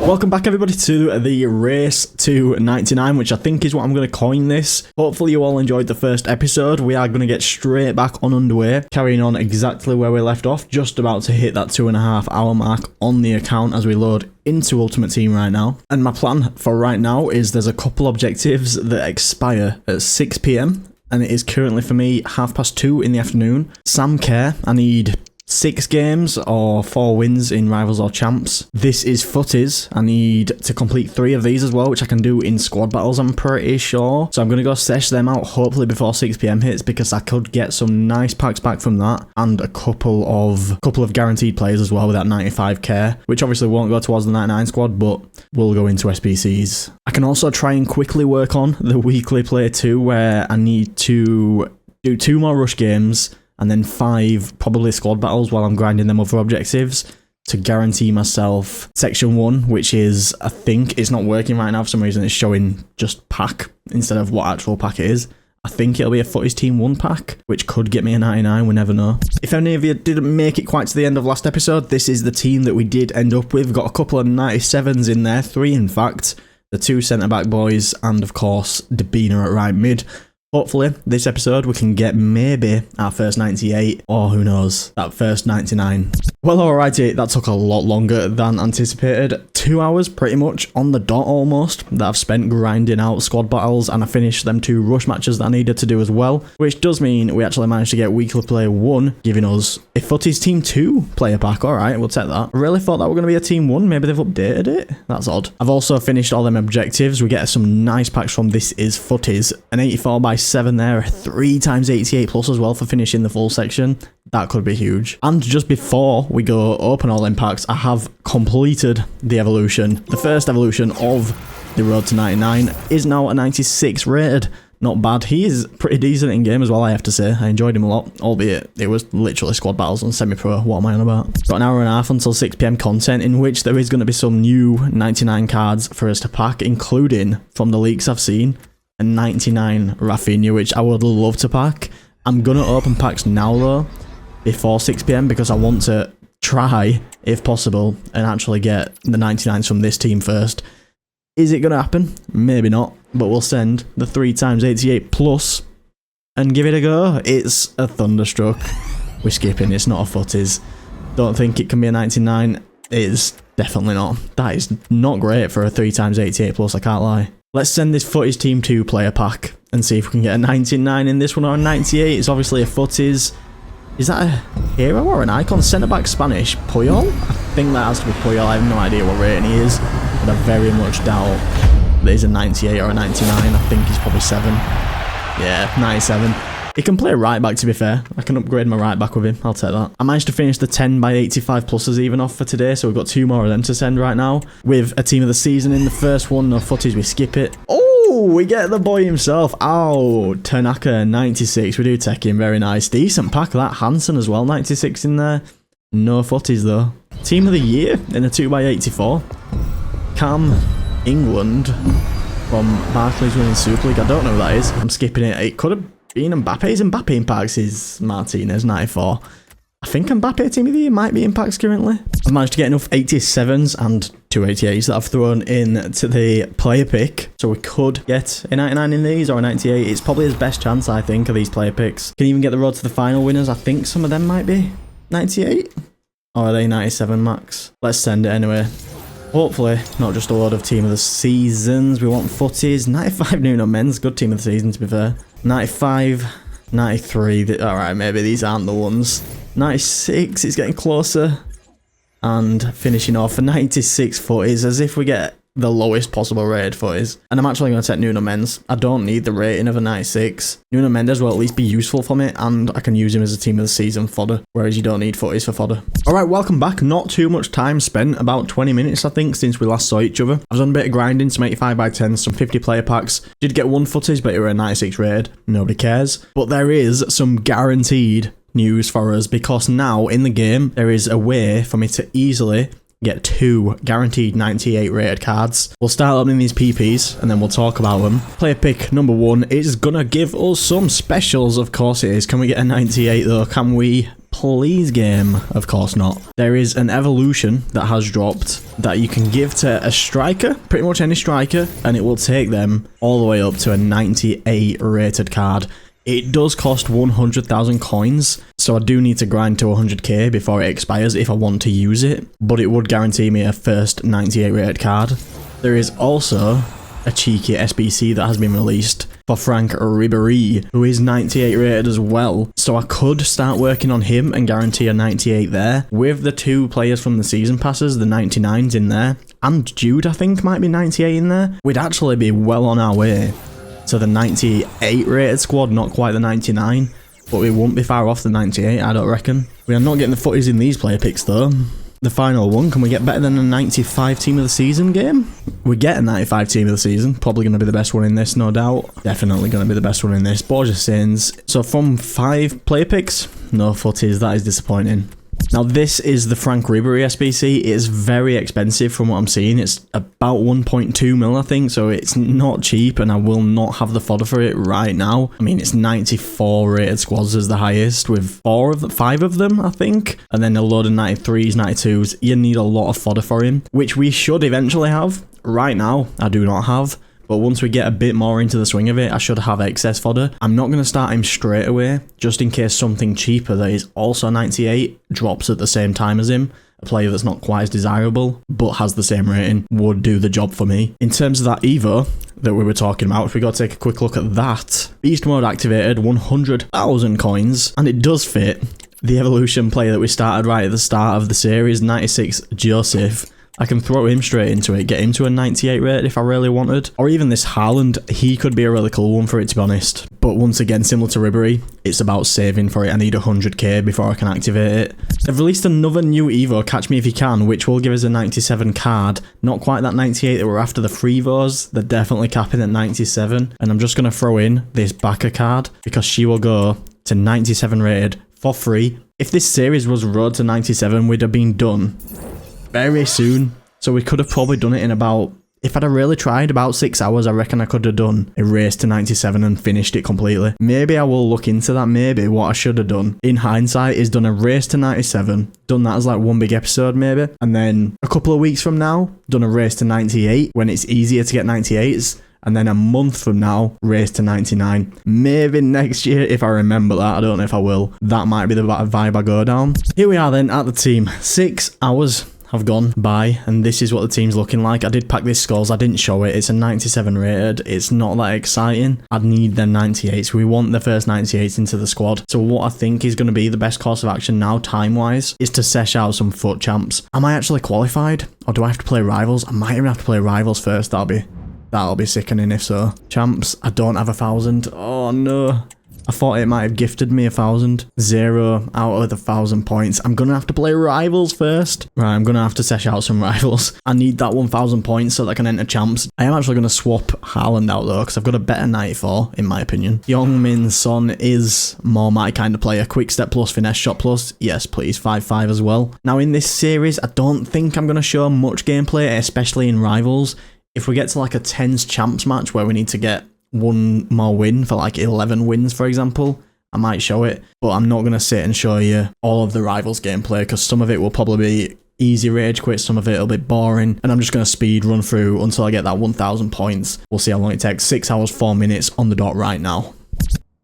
Welcome back everybody to the race to 99, which I think is what I'm going to coin this. Hopefully you all enjoyed the first episode. We are going to get straight back on underway, carrying on exactly where we left off, just about to hit that 2.5 hour mark on the account as we load into Ultimate Team right now. And my plan for right now is there's a couple objectives that expire at 6 PM, and it is currently for me 2:30 in the afternoon. Sam Care, I need 6 games or 4 wins in Rivals or Champs. This is footies. I need to complete 3 of these as well, which I can do in squad battles, I'm pretty sure. So I'm going to go sesh them out hopefully before 6 PM hits, because I could get some nice packs back from that, and a couple of guaranteed players as well with that 95 care, which obviously won't go towards the 99 squad, but will go into SBCs. I can also try and quickly work on the weekly play 2, where I need to do 2 more rush games and then 5 probably squad battles while I'm grinding them other objectives to guarantee myself section 1, which is, I think it's not working right now for some reason. It's showing just pack instead of what actual pack it is. I think it'll be a Footies Team 1 pack, which could get me a 99, we never know. If any of you didn't make it quite to the end of last episode, this is the team that we did end up with. Got a couple of 97s in there, 3 in fact. The 2 centre-back boys, and of course, Dabina at right mid. Hopefully, this episode we can get maybe our first 98, or who knows, that first 99. Well, alrighty, that took a lot longer than anticipated. 2 hours pretty much on the dot almost that I've spent grinding out squad battles, and I finished them 2 rush matches that I needed to do as well, which does mean we actually managed to get weekly player 1, giving us a Footies Team 2 player pack. Alright, we'll take that. I really thought that were going to be a Team 1, maybe they've updated it? That's odd. I've also finished all them objectives. We get some nice packs from This Is Footies, an 84 by 7 there, 3 times 88 plus as well for finishing the full section. That could be huge. And just before we go open all them packs, I have completed the evolution. The first evolution of the road to 99 is now a 96 rated. Not bad. He is pretty decent in game as well, I have to say. I enjoyed him a lot, albeit it was literally squad battles on semi-pro. What am I on about? Got an hour and a half until 6 PM content, in which there is going to be some new 99 cards for us to pack, including, from the leaks I've seen, a 99 Rafinha, which I would love to pack. I'm going to open packs now though, before 6 PM, because I want to try, if possible, and actually get the 99s from this team first. Is it going to happen? Maybe not, but we'll send the 3 times 88 plus and give it a go. It's a Thunderstruck. We're skipping, it's not a Footies. Don't think it can be a 99. It's definitely not. That is not great for a 3 times 88 plus, I can't lie. Let's send this Footies Team 2 player pack and see if we can get a 99 in this one, or a 98. It's obviously a Footies. Is that a hero or an icon? Centre-back Spanish. Puyol? I think that has to be Puyol. I have no idea what rating he is, but I very much doubt that he's a 98 or a 99. I think he's probably 7. Yeah, 97. He can play right back, to be fair. I can upgrade my right back with him. I'll take that. I managed to finish the 10 by 85 pluses even off for today, so we've got 2 more of them to send right now. With a team of the season in the first one. No Footies, we skip it. Oh, we get the boy himself. Oh, Tanaka 96. We do take him. Very nice. Decent pack of that. Hansen as well, 96 in there. No Footies though. Team of the year in a 2 by 84. Cam England from Barclays winning Super League. I don't know who that is. I'm skipping it. It could have been Mbappe. Is Mbappe in packs? Is Martinez 94. I think Mbappe Team of the Year might be in packs currently. I've managed to get enough 87s and 2 88s that I've thrown in to the player pick, so we could get a 99 in these, or a 98. It's probably his best chance, I think, of these player picks. Can even get the road to the final winners. I think some of them might be 98, or are they 97 max? Let's send it anyway. Hopefully not just a load of team of the seasons. We want Footies. 95 Nuno Men's, good team of the season to be fair. 95, 93, alright, maybe these aren't the ones. 96, it's getting closer. And finishing off a 96 Footies, as if we get the lowest possible rated Footies. And I'm actually going to take Nuno Mendes. I don't need the rating of a 96. Nuno Mendes will at least be useful for me, and I can use him as a team of the season fodder, whereas you don't need Footies for fodder. Alright, welcome back. Not too much time spent, about 20 minutes I think since we last saw each other. I was on a bit of grinding, some 85 by 10s, some 50 player packs. Did get 1 Footies, but it were a 96 rated. Nobody cares. But there is some guaranteed news for us, because now in the game there is a way for me to easily get 2 guaranteed 98 rated cards. We'll start opening these PPs and then we'll talk about them. Player pick number 1 is gonna give us some specials, of course it is. Can we get a 98 though? Can we Please game. Of course not. There is an evolution that has dropped that you can give to a striker, pretty much any striker, and it will take them all the way up to a 98 rated card. It does cost 100,000 coins, so I do need to grind to 100k before it expires if I want to use it, but it would guarantee me a first 98 rated card. There is also a cheeky SBC that has been released for Frank Ribery, who is 98 rated as well, so I could start working on him and guarantee a 98 there. With the 2 players from the season passes, the 99s in there, and Jude I think might be 98 in there, we'd actually be well on our way to the 98 rated squad, not quite the 99, but we won't be far off the 98, I don't reckon. We are not getting the footies in these player picks though. The final one, can we get better than a 95 team of the season game? We get a 95 team of the season, probably going to be the best one in this, no doubt. Definitely going to be the best one in this. Borgia Sins. So from 5 player picks, no footies, that is disappointing. Now this is the Frank Ribery SBC. It is very expensive from what I'm seeing. It's about 1.2 mil I think, so it's not cheap and I will not have the fodder for it right now. I mean, it's 94 rated squads as the highest with 5 of them I think, and then a load of 93s, 92s. You need a lot of fodder for him, which we should eventually have. Right now I do not have. But once we get a bit more into the swing of it, I should have excess fodder. I'm not going to start him straight away, just in case something cheaper that is also 98 drops at the same time as him. A player that's not quite as desirable, but has the same rating, would do the job for me. In terms of that Evo that we were talking about, if we got to take a quick look at that, Beast Mode activated, 100,000 coins, and it does fit the evolution player that we started right at the start of the series, 96 Joseph. I can throw him straight into it, get him to a 98 rate if I really wanted. Or even this Haaland, he could be a really cool one for it, to be honest. But once again, similar to Ribery, it's about saving for it. I need 100k before I can activate it. They've released another new Evo, Catch Me If You Can, which will give us a 97 card. Not quite that 98 that we're after the freevos. They're definitely capping at 97. And I'm just going to throw in this backer card because she will go to 97 rated for free. If this series was Road to 97, we'd have been done very soon, so we could have probably done it in about, if I'd have really tried, about 6 hours. I reckon I could have done a race to 97 and finished it completely. Maybe I will look into that. Maybe what I should have done in hindsight is done a race to 97, done that as like one big episode maybe, and then a couple of weeks from now done a race to 98 when it's easier to get 98s, and then a month from now, race to 99. Maybe next year, if I remember that. I don't know if I will. That might be the vibe I go down. Here we are then at the team. 6 hours have gone by, and this is what the team's looking like. I did pack these skulls, I didn't show it. It's a 97 rated. It's not that exciting. I'd need them 98s. We want the first 98s into the squad. So what I think is going to be the best course of action now, time-wise, is to sesh out some foot champs. Am I actually qualified? Or do I have to play rivals? I might even have to play rivals first. That'll be sickening if so. Champs, I don't have 1,000. Oh no. I thought it might have gifted me 1,000. 0 out of the 1,000 points. I'm going to have to play rivals first. Right, I'm going to have to sesh out some rivals. I need that 1,000 points so that I can enter champs. I am actually going to swap Haaland out though, because I've got a better 94, in my opinion. Young-min Son is more my kind of player. Quick step plus, finesse shot plus. Yes, please. 5-5 as well. Now, in this series, I don't think I'm going to show much gameplay, especially in rivals. If we get to like a 10s champs match where we need to get one more win for like 11 wins, for example, I might show it, but I'm not going to sit and show you all of the rivals gameplay because some of it will probably be easy rage quit, some of it will be boring, and I'm just going to speed run through until I get that 1,000 points. We'll see how long it takes. 6 hours 4 minutes on the dot right now.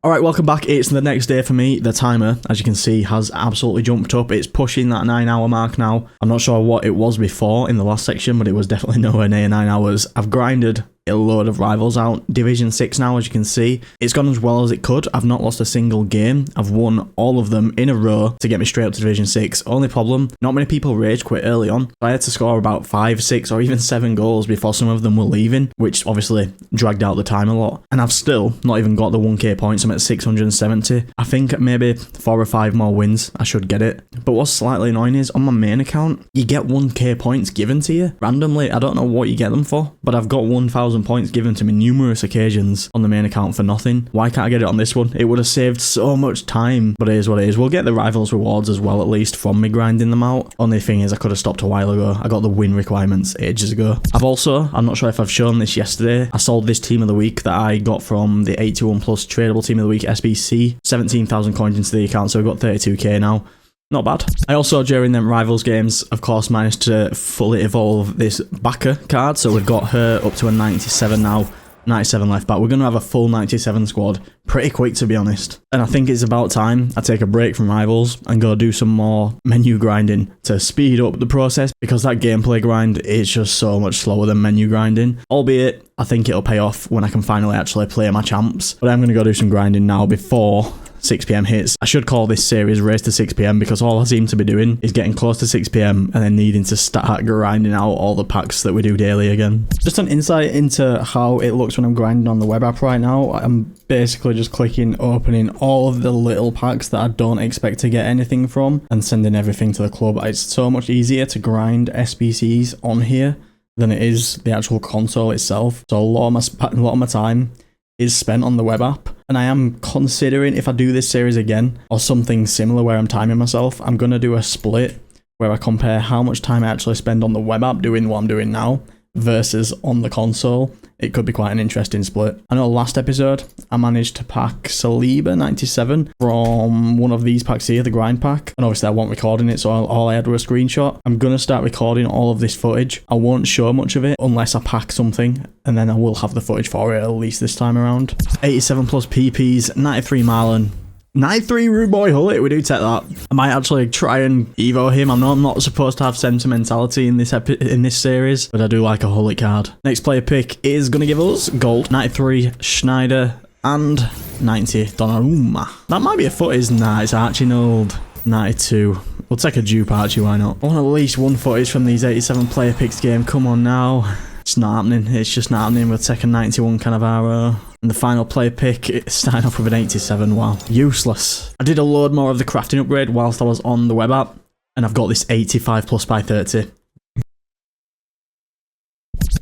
Alright, welcome back. It's the next day for me. The timer, as you can see, has absolutely jumped up. It's pushing that 9-hour mark now. I'm not sure what it was before in the last section, but it was definitely nowhere near 9 hours. I've grinded a load of rivals out. Division 6 now, as you can see. It's gone as well as it could. I've not lost a single game. I've won all of them in a row to get me straight up to Division 6. Only problem, not many people rage quit early on. I had to score about 5, 6 or even 7 goals before some of them were leaving, which obviously dragged out the time a lot. And I've still not even got the 1k points. I'm at 670. I think maybe 4 or 5 more wins, I should get it. But what's slightly annoying is on my main account, you get 1k points given to you randomly. I don't know what you get them for, but I've got 1,000 points given to me numerous occasions on the main account for nothing. Why can't I get it on this one? It would have saved so much time, but it is what it is. We'll get the rivals rewards as well, at least from me grinding them out. Only thing is I could have stopped a while ago. I got the win requirements ages ago. I'm not sure if I've shown this yesterday, I sold this team of the week that I got from the 81 plus tradable team of the week SBC. 17,000 coins into the account, so we've got 32k now. Not bad. I also, during them Rivals games, of course, managed to fully evolve this backer card. So we've got her up to a 97 now. 97 left back. We're going to have a full 97 squad pretty quick, to be honest. And I think it's about time I take a break from Rivals and go do some more menu grinding to speed up the process, because that gameplay grind is just so much slower than menu grinding. Albeit, I think it'll pay off when I can finally actually play my champs. But I'm going to go do some grinding now before 6 PM hits. I should call this series Race to 6 PM because all I seem to be doing is getting close to 6 PM and then needing to start grinding out all the packs that we do daily again. Just an insight into how it looks when I'm grinding on the web app right now. I'm basically just clicking, opening all of the little packs that I don't expect to get anything from and sending everything to the club. It's so much easier to grind SBCs on here than it is the actual console itself. So a lot of my time is spent on the web app, and I am considering, if I do this series again or something similar where I'm timing myself, I'm going to do a split where I compare how much time I actually spend on the web app doing what I'm doing now versus on the console. It could be quite an interesting split. I know last episode I managed to pack Saliba 97 from one of these packs here, the grind pack, and obviously I wasn't recording it, so all I had was a screenshot. I'm going to start recording all of this footage. I won't show much of it unless I pack something, and then I will have the footage for it at least this time around. 87 plus PPs, 93 Marlon, 93 Rude Boy Hullet, we do take that. I might actually try and evo him. I'm not supposed to have sentimentality in this series, but I do like a Hullet card. Next player pick is going to give us gold. 93 Schneider and 90 Donnarumma. That might be a footage. Nah, it's Archie Nold. 92. We'll take a dupe Archie, why not? I want at least one footage from these 87 player picks game. Come on now. It's not happening. It's just not happening. We'll take a 91 Cannavaro. And the final player pick, it's starting off with an 87. Wow. Useless. I did a load more of the crafting upgrade whilst I was on the web app, and I've got this 85 plus by 30.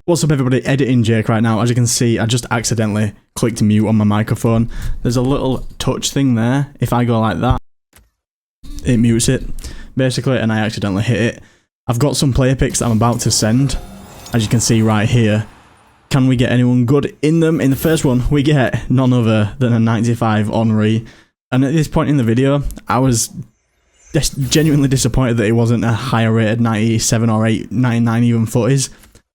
What's up everybody, editing Jake right now. As you can see, I just accidentally clicked mute on my microphone. There's a little touch thing there. If I go like that, it mutes it, basically, and I accidentally hit it. I've got some player picks that I'm about to send, as you can see right here. Can we get anyone good in them? In the first one, we get none other than a 95 Henry. And at this point in the video, I was genuinely disappointed that it wasn't a higher rated 97 or 99 even footies.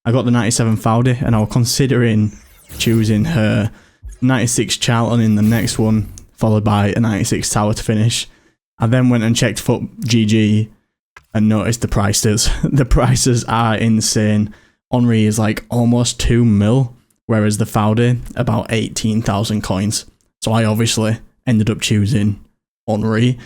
I got the 97 Fowdy, and I was considering choosing her 96 Charlton in the next one, followed by a 96 Tower to finish. I then went and checked Foot GG and noticed the prices. The prices are insane. Henry is like almost 2 mil, whereas the Fowdy about 18,000 coins. So I obviously ended up choosing Henry.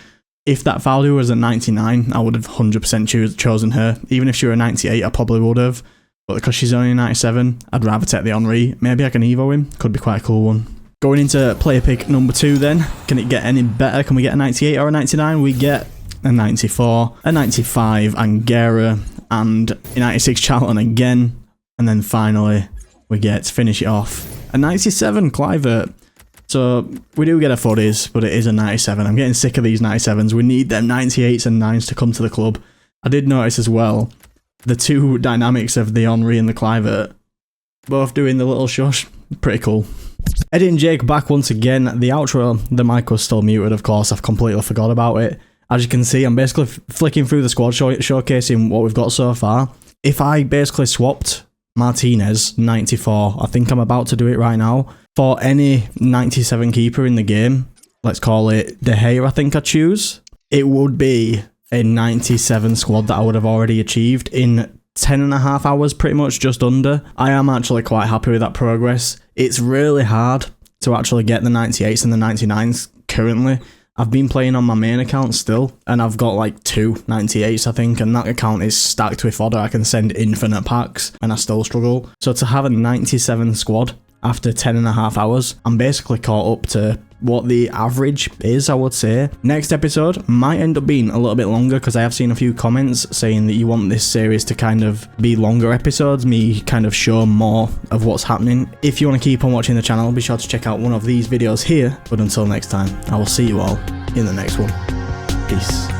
If that Fowdy was a 99, I would have 100% chosen her. Even if she were a 98, I probably would have. But because she's only a 97, I'd rather take the Henry. Maybe I can evo him. Could be quite a cool one. Going into player pick number 2 then. Can it get any better? Can we get a 98 or a 99? We get a 94, a 95 Angera, and a 96 Charlton again. And then finally, we get, to finish it off, a 97 Clivert. So we do get a 40s, but it is a 97. I'm getting sick of these 97s. We need them 98s and 9s to come to the club. I did notice as well, the two dynamics of the Henry and the Clivert, both doing the little shush. Pretty cool. Eddie and Jake back once again. The outro, the mic was still muted, of course. I've completely forgot about it. As you can see, I'm basically flicking through the squad, showcasing what we've got so far. If I basically swapped Martinez, 94, I think I'm about to do it right now, for any 97 keeper in the game, let's call it De Gea, I think I choose, it would be a 97 squad that I would have already achieved in 10.5 hours, pretty much, just under. I am actually quite happy with that progress. It's really hard to actually get the 98s and the 99s currently. I've been playing on my main account still, and I've got like 2 98s, I think, and that account is stacked with fodder. I can send infinite packs, and I still struggle. So to have a 97 squad after 10.5 hours, I'm basically caught up to what the average is, I would say. Next episode might end up being a little bit longer, because I have seen a few comments saying that you want this series to kind of be longer episodes, me kind of show more of what's happening. If you want to keep on watching the channel, be sure to check out one of these videos here. But until next time, I will see you all in the next one. Peace.